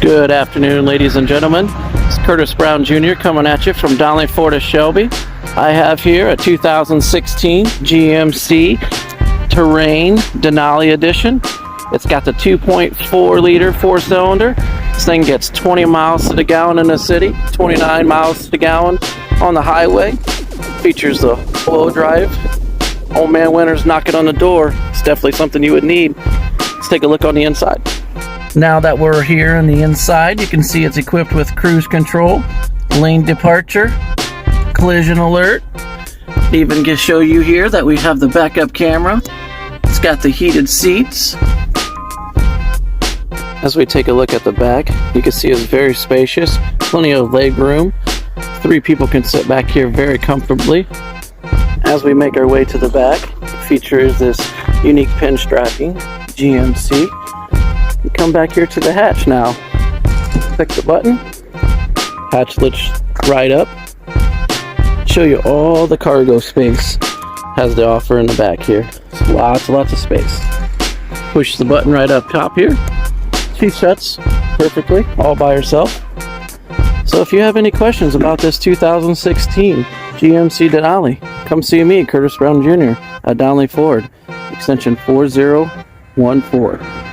Good afternoon, ladies and gentlemen. It's Curtis Brown Jr. coming at you from Denali, Florida, Shelby. I have here a 2016 GMC Terrain Denali edition. It's got the 2.4 liter four-cylinder. This thing gets 20 miles to the gallon in the city, 29 miles to the gallon on the highway. Features the all-wheel drive. Old man winter's knocking on the door. It's definitely something you would need. Let's take a look on the inside. Now that we're here on the inside, you can see it's equipped with cruise control, lane departure, collision alert. Even can show you here that we have the backup camera. It's got the heated seats. As we take a look at the back, you can see it's very spacious, plenty of leg room. 3 people can sit back here very comfortably. As we make our way to the back, it features this unique pin strapping, GMC. We come back here to the hatch now. Click the button. Hatch lifts right up. Show you all the cargo space has to offer in the back here. It's lots of space. Push the button right up top here. She shuts perfectly all by herself. So if you have any questions about this 2016 GMC Denali, come see me, Curtis Brown Jr. at Denali Ford, extension 4014.